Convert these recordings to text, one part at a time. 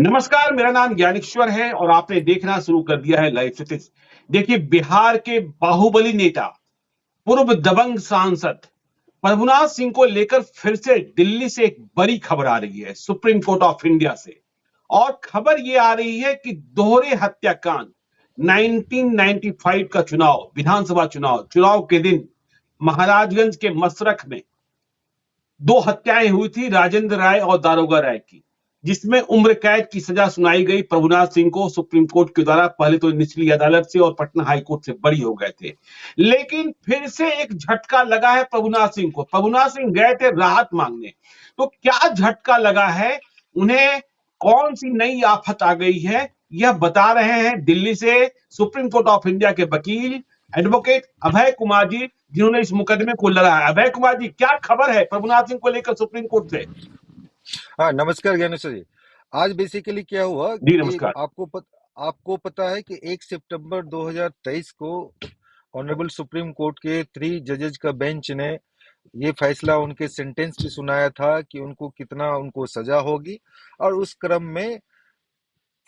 नमस्कार, मेरा नाम ज्ञानेश्वर है और आपने देखना शुरू कर दिया है लाइव क्षितिज। देखिए, बिहार के बाहुबली नेता, पूर्व दबंग सांसद प्रभुनाथ सिंह को लेकर फिर से दिल्ली से एक बड़ी खबर आ रही है, सुप्रीम कोर्ट ऑफ इंडिया से। और खबर ये आ रही है कि दोहरे हत्याकांड 1995 का चुनाव, विधानसभा चुनाव के दिन महाराजगंज के मसरख में दो हत्याएं हुई थी, राजेंद्र राय और दारोगा राय की, जिसमें उम्र कैद की सजा सुनाई गई प्रभुनाथ सिंह को सुप्रीम कोर्ट के द्वारा। पहले तो निचली अदालत से और पटना हाई कोर्ट से बरी हो गए थे, लेकिन फिर से एक झटका लगा है प्रभुनाथ सिंह को। प्रभुनाथ सिंह गए थे राहत मांगने, तो क्या झटका लगा है उन्हें, कौन सी नई आफत आ गई है, यह बता रहे हैं दिल्ली से सुप्रीम कोर्ट ऑफ इंडिया के वकील एडवोकेट अभय कुमार जी, जिन्होंने इस मुकदमे को लड़ा है। अभय कुमार जी, क्या खबर है प्रभुनाथ सिंह को लेकर सुप्रीम कोर्ट से? हाँ, नमस्कार ज्ञानेश्वर जी। आज बेसिकली क्या हुआ जी कि नमस्कार। आपको पता है कि 1 सितंबर 2023 को ऑनरेबल सुप्रीम कोर्ट के 3 जजेज का बेंच ने ये फैसला उनके सेंटेंस पे सुनाया था कि उनको सजा होगी, और उस क्रम में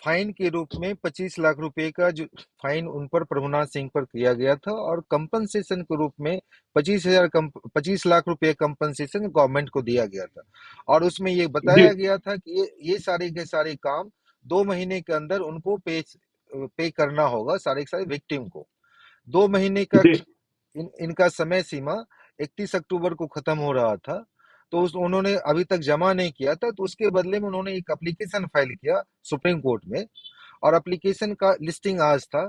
फाइन के रूप में 25 लाख रुपए का जो फाइन उन पर प्रभुनाथ सिंह पर किया गया था, और कंपनसेशन के रूप में 25 लाख रुपए कंपनसेशन गवर्नमेंट को दिया गया था। और उसमें ये जी बताया गया था कि ये सारे के सारे काम 2 महीने के अंदर उनको पे करना होगा, सारे के सारे विक्टिम को। 2 महीने का जी इनका समय सीमा 31 अक्टूबर को खत्म हो रहा था, तो उन्होंने अभी तक जमा नहीं किया था, तो उसके बदले में उन्होंने एक एप्लीकेशन फाइल किया सुप्रीम कोर्ट में, और एप्लीकेशन का लिस्टिंग आज था।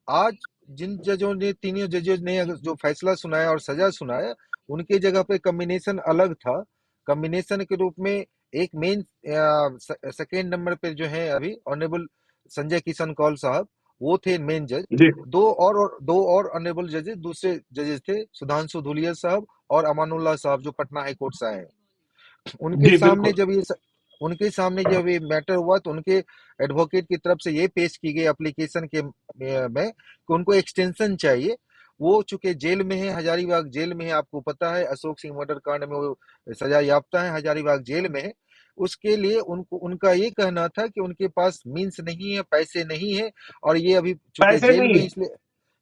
आज जिन जजों ने, तीनों जजों ने जो फैसला सुनाया और सजा सुनाया, उनके जगह पे कम्बिनेशन अलग था। कम्बिनेशन के रूप में एक मेन सेकेंड नंबर पे जो है अभी ऑनरेबल संजय किशन कौल साहब, वो थे मेन जज। जी दो और ऑनरेबल जजेस, दूसरे जजेस थे सुधांशु धुलिया साहब और अमानुल्लाह साहब, जो पटना हाई कोर्ट से आए हैं। जी बिल्कुल। उनके सामने जब ये मैटर हुआ, तो उनके एडवोकेट की तरफ से ये पेश की गई एप्लीकेशन के में कि उनको एक्सटेंशन चाहिए। वो चूंकि जेल में है, हजारीबाग जेल में है, आपको पता है अशोक सिंह मर्डर कांड में वो सजा याफ्ता है, हजारीबाग जेल में है। उसके लिए उनका ये कहना था कि उनके पास मीन्स नहीं है, पैसे नहीं है, और ये अभी चूंकि पैसे जेल नहीं में, है। इसलिए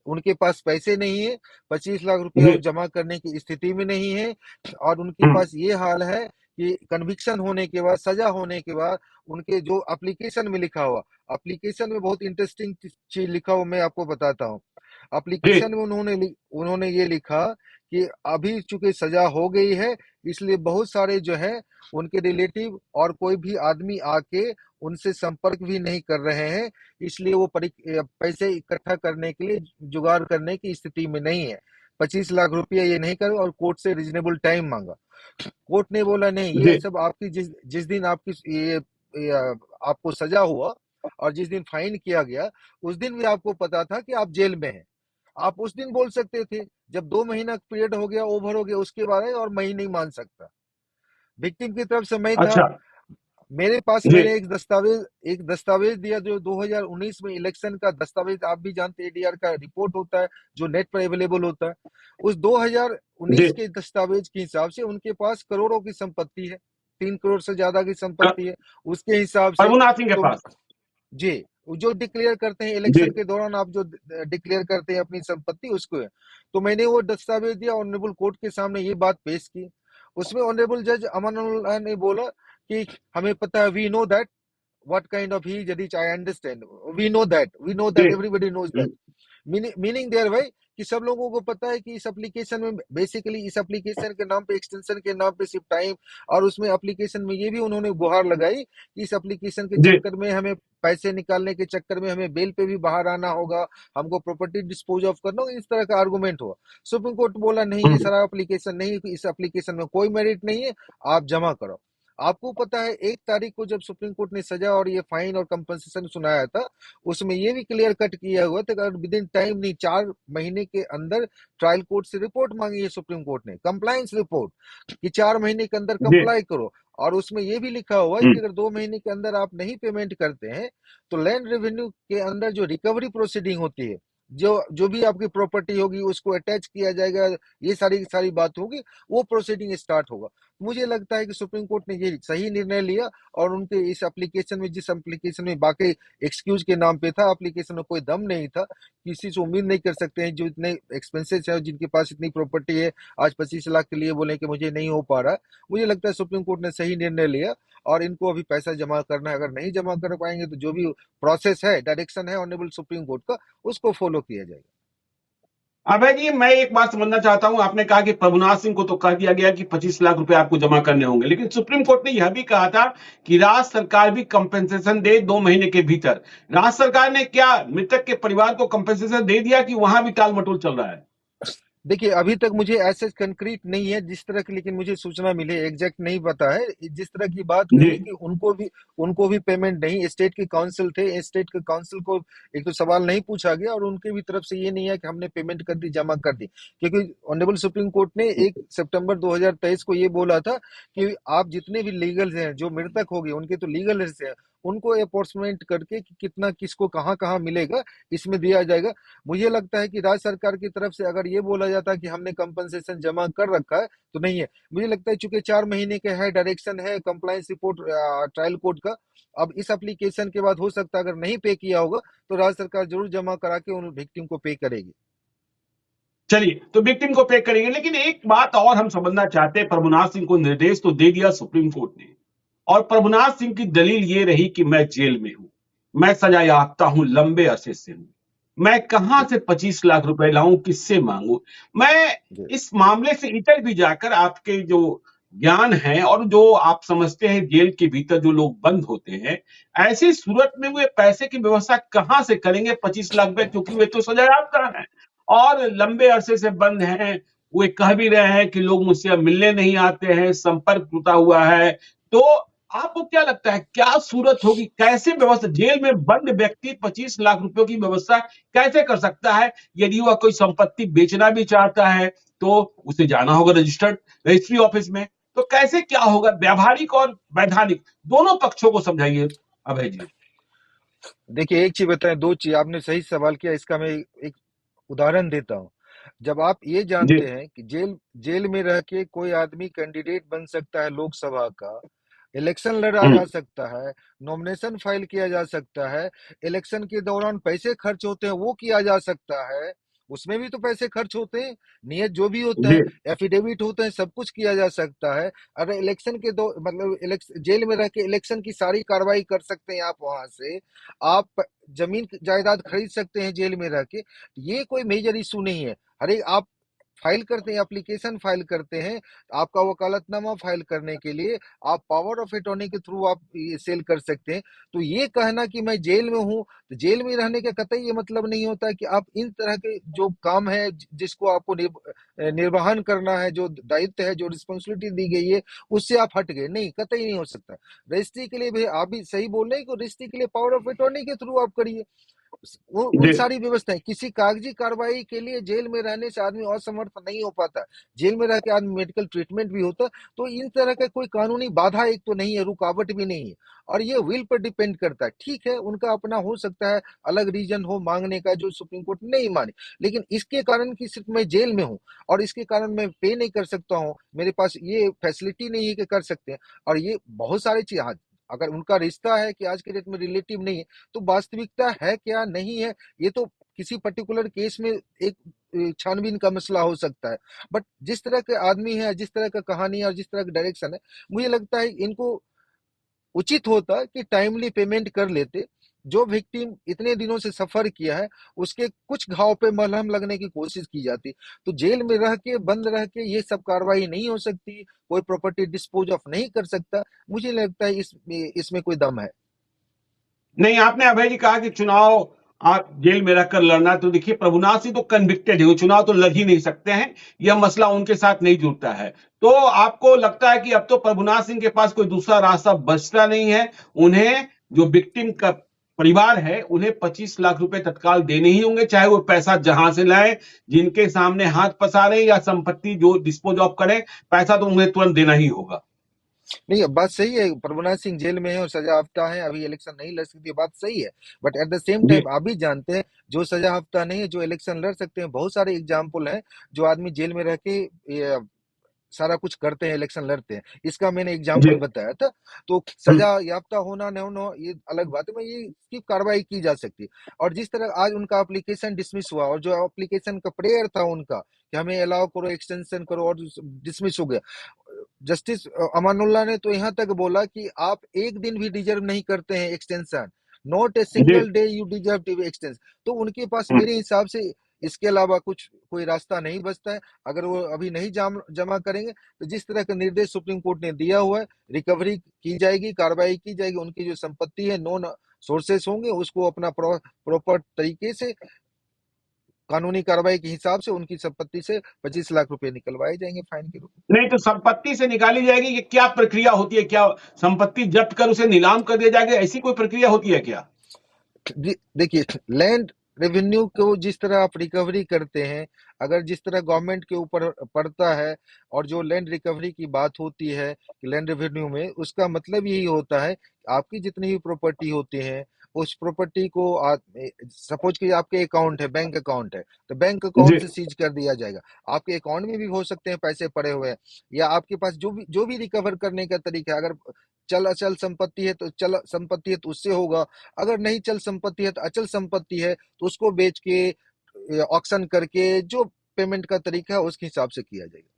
उनके पास पैसे नहीं है, 25 लाख रुपया जी। वो जमा करने की स्थिति में नहीं है। और उनके हम्म, पास ये हाल है कि कन्विक्शन होने के बाद, सजा होने के बाद, उनके जो एप्लीकेशन में लिखा हुआ, एप्लीकेशन में बहुत इंटरेस्टिंग चीज लिखा हुआ, मैं आपको बताता हूँ। जी एप्लीकेशन में उन्होंने ये लिखा कि अभी चूंकि सजा हो गई है, इसलिए बहुत सारे जो है उनके रिलेटिव और कोई भी आदमी आके उनसे संपर्क भी नहीं कर रहे हैं, इसलिए वो पैसे इकट्ठा करने के लिए जुगाड़ करने की स्थिति में नहीं है। 25 लाख रुपया ये नहीं करे, और कोर्ट से रीजनेबल टाइम मांगा। कोर्ट ने बोला नहीं, जी। ये सब आपकी जिस जिस दिन ये आपको सजा हुआ और जिस दिन फाइन किया गया, उस दिन भी आपको पता था कि आप जेल में हैं। आप उस दिन बोल सकते थे, जब 2 महीना पीरियड हो गया, ओवर हो गया, उसके बाद और मैं ही नहीं मान सकता। विक्टिम की तरफ से मैं था। अच्छा। मेरे पास जी। मैंने एक दस्तावेज दिया, जो 2019 में इलेक्शन का दस्तावेज, आप भी जानते हैं एडीआर का रिपोर्ट होता है जो नेट पर अवेलेबल होता है। उस जी 2019 के दस्तावेज के हिसाब से उनके पास करोड़ों की संपत्ति है, 3 करोड़ से ज्यादा की संपत्ति है उसके हिसाब से। प्रभुनाथ सिंह के तो पास। जी, वो जो डिक्लेयर करते हैं जी इलेक्शन के दौरान, आप जो डिक्लेयर करते हैं अपनी संपत्ति, उसको है। तो मैंने वो दस्तावेज दिया, ऑनरेबल कोर्ट के सामने ये बात पेश की। उसमें ऑनरेबल जज अमानुल्लाह ने बोला कि हमें पता है, we know that what kind of he judge, I understand, we know जी। that everybody knows that, meaning there भाई, कि सब लोगों को पता है कि इस एप्लीकेशन में बेसिकली, इस एप्लीकेशन के नाम पे, एक्सटेंशन के नाम पे सिर्फ टाइम, और उसमें एप्लीकेशन में ये भी उन्होंने गुहार लगाई कि इस एप्लीकेशन के जी चक्कर में हमें, पैसे निकालने के चक्कर में हमें बेल पे भी बाहर आना होगा, हमको प्रॉपर्टी डिस्पोज ऑफ करना होगा, इस तरह का आर्गूमेंट हुआ। सुप्रीम कोर्ट बोला नहीं, ये हम्म, सारा एप्लीकेशन नहीं, इस एप्लीकेशन में कोई मेरिट नहीं है, आप जमा करो। आपको पता है 1 तारीख को जब सुप्रीम कोर्ट ने सजा और ये फाइन और कंपनसेशन सुनाया था, उसमें ये भी क्लियर कट किया हुआ था कि अगर विद इन टाइम नहीं, 4 महीने के अंदर ट्रायल कोर्ट से रिपोर्ट मांगी है सुप्रीम कोर्ट ने, कंप्लायंस रिपोर्ट, कि 4 महीने के अंदर जी। कंप्लाई करो। और उसमें ये भी लिखा हुआ है कि अगर 2 महीने के अंदर आप नहीं पेमेंट करते हैं, तो लैंड रेवेन्यू के अंदर जो रिकवरी प्रोसीडिंग होती है, जो जो भी आपकी प्रॉपर्टी होगी उसको अटैच किया जाएगा, ये सारी सारी बात होगी, वो प्रोसीडिंग स्टार्ट होगा। मुझे लगता है कि सुप्रीम कोर्ट ने ये सही निर्णय लिया, और उनके इस एप्लीकेशन में, जिस एप्लीकेशन में बाकी एक्सक्यूज के नाम पे था, एप्लीकेशन में कोई दम नहीं था। किसी से उम्मीद नहीं कर सकते हैं जो इतने एक्सपेंसेस है, जिनके पास इतनी प्रॉपर्टी है, आज 25 लाख के लिए बोले कि मुझे नहीं हो पा रहा। मुझे लगता है सुप्रीम कोर्ट ने सही निर्णय लिया, और इनको अभी पैसा जमा करना है। अगर नहीं जमा कर पाएंगे तो जो भी प्रोसेस है, डायरेक्शन है ऑनरेबल सुप्रीम कोर्ट का, उसको फॉलो किया जाएगा। अभय जी, मैं एक बात समझना चाहता हूं। आपने कहा कि प्रभुनाथ सिंह को तो कह दिया गया कि 25 लाख रुपए आपको जमा करने होंगे, लेकिन सुप्रीम कोर्ट ने यह भी कहा था कि राज्य सरकार भी कंपेंसेशन दे 2 महीने के भीतर। राज्य सरकार ने क्या मृतक के परिवार को कंपेंसेशन दे दिया कि वहां भी टाल मटोल चल रहा है? देखिए, अभी तक मुझे ऐसे कंक्रीट नहीं है जिस तरह की, लेकिन मुझे सूचना मिली, एग्जैक्ट नहीं पता है। जिस तरह की बात हुई जी। है कि उनको भी पेमेंट नहीं, स्टेट के काउंसिल थे, स्टेट के काउंसिल को एक तो सवाल नहीं पूछा गया, और उनके भी तरफ से ये नहीं है कि हमने पेमेंट कर दी, जमा कर दी। क्योंकि ऑनरेबल सुप्रीम कोर्ट ने 1 सितंबर 2023 को ये बोला था कि आप जितने भी लीगल हैं, जो मृतक हो गए उनके तो लीगल हैं, उनको अपॉर्चमेंट करके कि कितना किसको कहाँ कहाँ मिलेगा, इसमें दिया जाएगा। मुझे लगता है कि राज्य सरकार की तरफ से अगर ये बोला जाता है कि हमने कंपनसेशन जमा कर रखा है, तो नहीं है। मुझे लगता है चूंकि 4 महीने के है, डायरेक्शन है कंप्लायंस रिपोर्ट ट्रायल कोर्ट का, अब इस एप्लीकेशन के बाद हो सकता है अगर नहीं पे किया होगा तो राज्य सरकार जरूर जमा करा के उन विक्टिम को पे करेगी। चलिए, तो विक्टिम को पे करेंगे, लेकिन एक बात और हम समझना चाहते हैं। प्रभुनाथ सिंह को निर्देश तो दे दिया सुप्रीम कोर्ट ने, और प्रभुनाथ सिंह की दलील ये रही कि मैं जेल में हूं, मैं सजा याफ्ता हूं, लंबे अरसे से हूं, मैं कहां जी। से 25 लाख रुपए लाऊं, किससे मांगू? मैं जी। इस मामले से इतर भी जाकर आपके जो ज्ञान है और जो आप समझते हैं, जेल के भीतर जो लोग बंद होते हैं, ऐसी सूरत में वे पैसे की व्यवस्था कहां से करेंगे 25 लाख रुपए? क्योंकि वे तो सजा याफ्ता है और लंबे अरसे से बंद हैं। वे कह भी रहे हैं कि लोग मुझसे अब मिलने नहीं आते हैं, संपर्क टूटा हुआ है। तो आपको क्या लगता है, क्या सूरत होगी, कैसे व्यवस्था, जेल में बंद व्यक्ति 25 लाख रुपयों की व्यवस्था कैसे कर सकता है? यदि वह कोई संपत्ति बेचना भी चाहता है तो उसे जाना होगा रजिस्टर्ड रजिस्ट्री ऑफिस में। तो कैसे क्या होगा? व्यावहारिक और वैधानिक दोनों पक्षों को समझाइए अभय जी। देखिए, एक चीज बताएं, दो चीज, आपने सही सवाल किया, इसका मैं एक उदाहरण देता हूँ। जब आप ये जी। जानते हैं कि जेल जेल में रह के कोई आदमी कैंडिडेट बन सकता है लोकसभा का, इलेक्शन लड़ा हम्म। जा सकता है, नॉमिनेशन फाइल किया जा सकता है, इलेक्शन के दौरान पैसे खर्च होते हैं वो किया जा सकता है, उसमें भी तो पैसे खर्च होते हैं, नियत जो भी होता जी। है, एफिडेविट होते हैं, सब कुछ किया जा सकता है। अगर इलेक्शन के दो मतलब जेल में रह के इलेक्शन की सारी कार्रवाई कर सकते हैं आप वहां से, आप जमीन जायदाद खरीद सकते हैं जेल में रह के, ये कोई मेजर इशू नहीं है। हर एक आप फाइल करते हैं, एप्लीकेशन फाइल करते हैं, आपका वकालतनामा फाइल करने के लिए आप पावर ऑफ अटॉर्नी के थ्रू आप ये सेल कर सकते हैं। तो ये कहना कि मैं जेल में हूँ, तो जेल में रहने का कतई ये मतलब नहीं होता कि आप इन तरह के जो काम है, जिसको आपको निर्वहन करना है, जो दायित्व है, जो रिस्पॉन्सिबिलिटी दी गई है, उससे आप हट गए, नहीं, कतई नहीं हो सकता। रजिस्ट्री के लिए भी आप भी सही बोल रहे हैं कि रजिस्ट्री के लिए पावर ऑफ अटॉर्नी के थ्रू आप करिए, वो उन जी। सारी व्यवस्थाएं। किसी कागजी कार्रवाई के लिए जेल में रहने से आदमी असमर्थ नहीं हो पाता, जेल में रह के आदमी मेडिकल ट्रीटमेंट भी होता। तो इन तरह का कोई कानूनी बाधा एक तो नहीं है, रुकावट भी नहीं है, और ये विल पर डिपेंड करता है। ठीक है, उनका अपना हो सकता है अलग रीजन हो मांगने का जो सुप्रीम कोर्ट नहीं माने, लेकिन इसके कारण कि सिर्फ मैं जेल में हूँ और इसके कारण मैं पे नहीं कर सकता हूँ, मेरे पास ये फैसिलिटी नहीं है कि कर सकते हैं, और ये बहुत सारी चीज, हाँ, अगर उनका रिश्ता है कि आज के डेट में रिलेटिव नहीं है, तो वास्तविकता है क्या नहीं है, ये तो किसी पर्टिकुलर केस में एक छानबीन का मसला हो सकता है। बट जिस तरह के आदमी है, जिस तरह का कहानी है और जिस तरह का डायरेक्शन है, मुझे लगता है इनको उचित होता कि टाइमली पेमेंट कर लेते। जो विक्टिम इतने दिनों से सफर किया है, उसके कुछ घाव पे मलहम लगने की कोशिश की जाती। तो जेल में रह के, बंद रह के ये सब कार्रवाई नहीं हो सकती, कोई प्रॉपर्टी डिस्पोज ऑफ नहीं कर सकता। मुझे लगता है इसमें कोई दम है। नहीं, आपने अभय जी कहा कि चुनाव आप जेल में रहकर लड़ना, तो देखिए प्रभुनाथ सिंह तो कन्विक्टेड है, वो चुनाव तो लड़ ही नहीं सकते हैं। यह मसला उनके साथ नहीं जुड़ता है। तो आपको लगता है कि अब तो प्रभुनाथ सिंह के पास कोई दूसरा रास्ता बचता नहीं है? उन्हें, जो विक्टिम का परिवार है, उन्हें 25 लाख रुपए तत्काल देने ही होंगे, चाहे वो पैसा जहां से लाए, जिनके सामने हाथ पसारे या संपत्ति जो डिस्पोज ऑफ करें, पैसा तो उन्हें तुरंत देना ही होगा। नहीं, बात सही है, प्रभुनाथ सिंह जेल में है और सजा हफ्ता है, अभी इलेक्शन नहीं लड़ सकती, बात सही है। बट एट द सेम जी टाइम आप भी जानते हैं, जो सजा हफ्ता नहीं है, जो इलेक्शन लड़ सकते हैं, बहुत सारे एग्जाम्पल हैं, जो आदमी जेल में रह के ये सारा कुछ करते हैं, इलेक्शन लड़ते हैं। इसका मैंने जी एग्जाम्पल बताया था। तो हम्म, सजा याफ्ता होना न होना ये अलग बात है, मैं ये इसकी कार्रवाई की जा सकती है। और जिस तरह आज उनका एप्लीकेशन डिसमिस हुआ, और जो एप्लीकेशन का प्रेयर था उनका कि हमें अलाउ करो, एक्सटेंशन करो, और डिसमिस हो गया। जस्टिस अमानुल्लाह ने तो यहाँ तक बोला कि आप एक दिन भी डिजर्व नहीं करते हैं एक्सटेंशन, नॉट ए जी single day you deserve to extension. तो उनके पास हम्म, मेरे हिसाब से इसके अलावा कुछ कोई रास्ता नहीं बचता है। अगर वो अभी नहीं जमा करेंगे, तो जिस तरह का निर्देश सुप्रीम कोर्ट ने दिया हुआ है, रिकवरी की जाएगी, कार्रवाई की जाएगी, उनकी जो संपत्ति है, नॉन सोर्सेस होंगे, उसको अपना प्रॉपर तरीके से कानूनी कार्रवाई के हिसाब से उनकी संपत्ति से 25 लाख रुपए निकलवाए जाएंगे फाइन के रूप नहीं तो संपत्ति से निकाली जाएगी, ये क्या प्रक्रिया होती है? क्या संपत्ति जब्त कर उसे नीलाम कर दिया जाएगा, ऐसी कोई प्रक्रिया होती है क्या? में। देखिए, लैंड रेवेन्यू को जिस तरह आप रिकवरी करते हैं, अगर जिस तरह गवर्नमेंट के ऊपर पड़ता है, और जो लैंड रिकवरी की बात होती है लैंड रेवेन्यू में, उसका मतलब यही होता है आपकी जितनी भी प्रॉपर्टी होती है, उस प्रॉपर्टी को सपोज कि आपके अकाउंट है, बैंक अकाउंट है, तो बैंक जी अकाउंट से सीज कर दिया जाएगा। आपके अकाउंट में भी हो सकते हैं पैसे पड़े हुए हैं, या आपके पास जो भी रिकवर करने का तरीका है, अगर चल अचल संपत्ति है तो चल संपत्ति है तो उससे होगा, अगर नहीं चल संपत्ति है तो अचल संपत्ति है तो उसको बेच के ऑक्शन करके जो पेमेंट का तरीका है उसके हिसाब से किया जाएगा।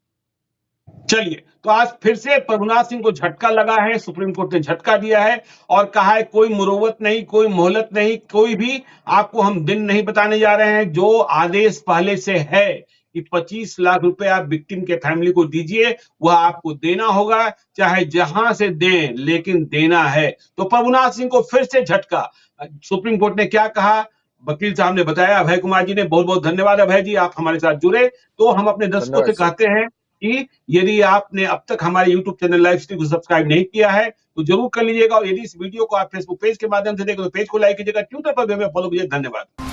चलिए, तो आज फिर से प्रभुनाथ सिंह को झटका लगा है, सुप्रीम कोर्ट ने झटका दिया है और कहा है कोई मुरव्वत नहीं, कोई मोहलत नहीं, कोई भी आपको हम दिन नहीं बताने जा रहे हैं। जो आदेश पहले से है कि 25 लाख रुपए आप विक्टिम के फैमिली को दीजिए, वह आपको देना होगा, चाहे जहां से दें, लेकिन देना है। तो प्रभुनाथ सिंह को फिर से झटका। सुप्रीम कोर्ट ने क्या कहा, वकील साहब ने बताया, अभय कुमार जी ने। बहुत बहुत धन्यवाद अभय जी, आप हमारे साथ जुड़े। तो हम अपने दर्शकों धन्यवाद से सर। कहते हैं कि यदि आपने अब तक हमारे YouTube चैनल लाइव स्ट्रीम को सब्सक्राइब नहीं किया है तो जरूर कर लीजिएगा, और यदि इस वीडियो को आप फेसबुक पेज के माध्यम से देखें तो पेज को लाइक कीजिएगा, ट्विटर पर भी हमें फॉलो कीजिए। धन्यवाद।